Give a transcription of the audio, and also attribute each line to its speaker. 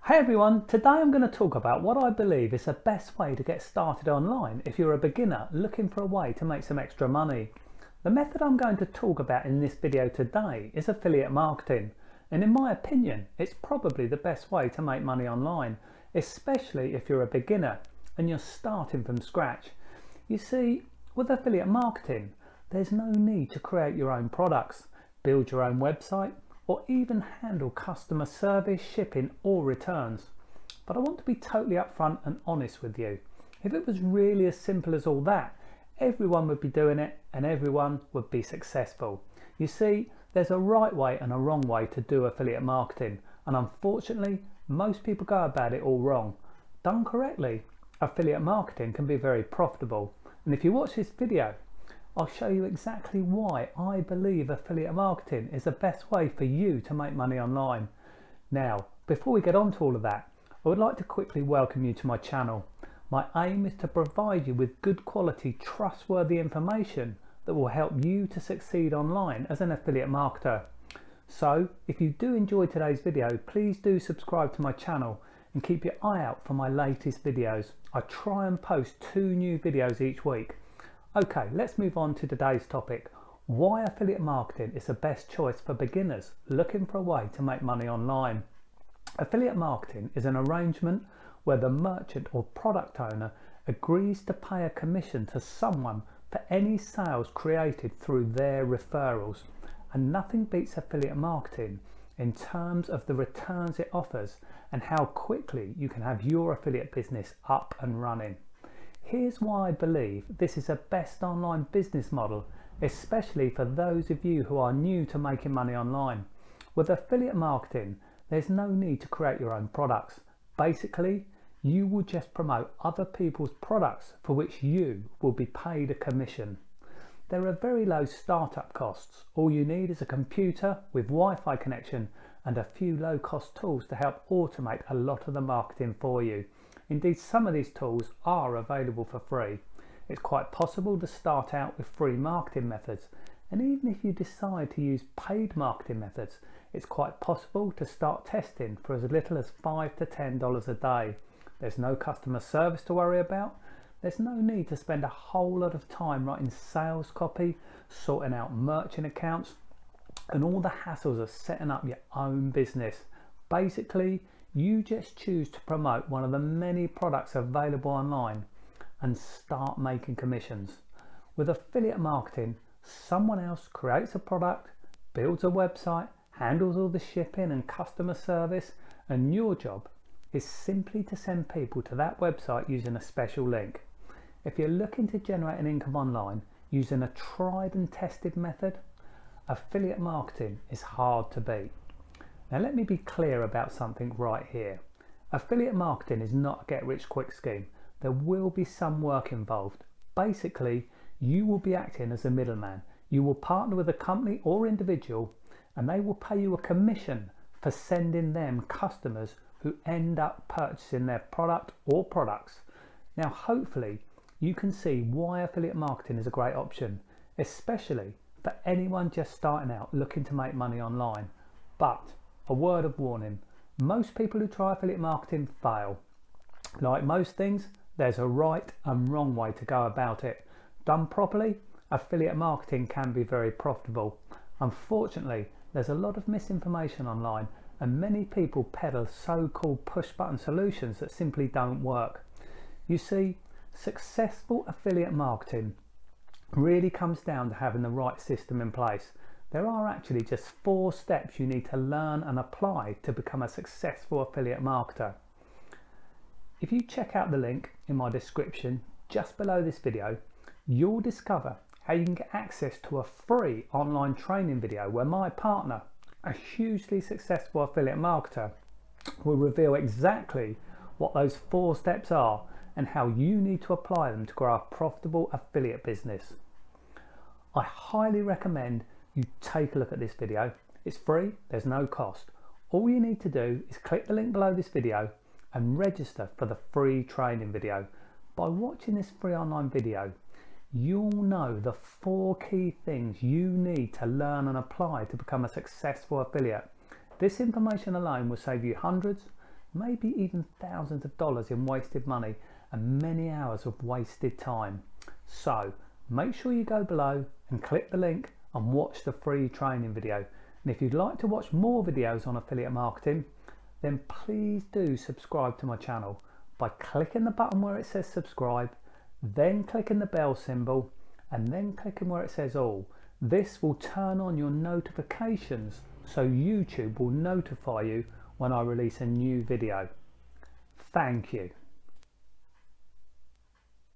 Speaker 1: Hey everyone, today I'm going to talk about what I believe is the best way to get started online if you're a beginner looking for a way to make some extra money. The method I'm going to talk about in this video today is affiliate marketing, and in my opinion it's probably the best way to make money online, especially if you're a beginner and you're starting from scratch. You see, with affiliate marketing there's no need to create your own products, build your own website, or even handle customer service, shipping or returns. But I want to be totally upfront and honest with you. If it was really as simple as all that, everyone would be doing it and everyone would be successful. You see, there's a right way and a wrong way to do affiliate marketing, and unfortunately most people go about it all wrong. Done correctly, affiliate marketing can be very profitable, and if you watch this video I'll show you exactly why I believe affiliate marketing is the best way for you to make money online. Now, before we get on to all of that, I would like to quickly welcome you to my channel. My aim is to provide you with good quality, trustworthy information that will help you to succeed online as an affiliate marketer. So, if you do enjoy today's video, please do subscribe to my channel and keep your eye out for my latest videos. I try and post 2 new videos each week. Okay, let's move on to today's topic. Why affiliate marketing is the best choice for beginners looking for a way to make money online. Affiliate marketing is an arrangement where the merchant or product owner agrees to pay a commission to someone for any sales created through their referrals. And nothing beats affiliate marketing in terms of the returns it offers and how quickly you can have your affiliate business up and running. Here's why I believe this is the best online business model, especially for those of you who are new to making money online. With affiliate marketing, there's no need to create your own products. Basically, you will just promote other people's products for which you will be paid a commission. There are very low startup costs. All you need is a computer with Wi-Fi connection and a few low-cost tools to help automate a lot of the marketing for you. Indeed, some of these tools are available for free. It's quite possible to start out with free marketing methods, and even if you decide to use paid marketing methods, it's quite possible to start testing for as little as $5 to $10 a day. There's no customer service to worry about. There's no need to spend a whole lot of time writing sales copy, sorting out merchant accounts, and all the hassles of setting up your own business. Basically, you just choose to promote one of the many products available online and start making commissions. With affiliate marketing, someone else creates a product, builds a website, handles all the shipping and customer service, and your job is simply to send people to that website using a special link. If you're looking to generate an income online using a tried and tested method, affiliate marketing is hard to beat. Now let me be clear about something right here. Affiliate marketing is not a get-rich-quick scheme. There will be some work involved. Basically, you will be acting as a middleman. You will partner with a company or individual and they will pay you a commission for sending them customers who end up purchasing their product or products. Now hopefully you can see why affiliate marketing is a great option, especially for anyone just starting out looking to make money online. But a word of warning, most people who try affiliate marketing fail. Like most things, there's a right and wrong way to go about it. Done properly, affiliate marketing can be very profitable. Unfortunately, there's a lot of misinformation online and many people peddle so-called push-button solutions that simply don't work. You see, successful affiliate marketing really comes down to having the right system in place. There are actually just 4 steps you need to learn and apply to become a successful affiliate marketer. If you check out the link in my description just below this video, you'll discover how you can get access to a free online training video where my partner, a hugely successful affiliate marketer, will reveal exactly what those 4 steps are and how you need to apply them to grow a profitable affiliate business. I highly recommend you take a look at this video. It's free, there's no cost. All you need to do is click the link below this video and register for the free training video. By watching this free online video, you'll know the 4 key things you need to learn and apply to become a successful affiliate. This information alone will save you hundreds, maybe even thousands of dollars in wasted money and many hours of wasted time. So make sure you go below and click the link and watch the free training video. And if you'd like to watch more videos on affiliate marketing, then please do subscribe to my channel by clicking the button where it says subscribe, then clicking the bell symbol, and then clicking where it says all. This will turn on your notifications so YouTube will notify you when I release a new video. Thank you.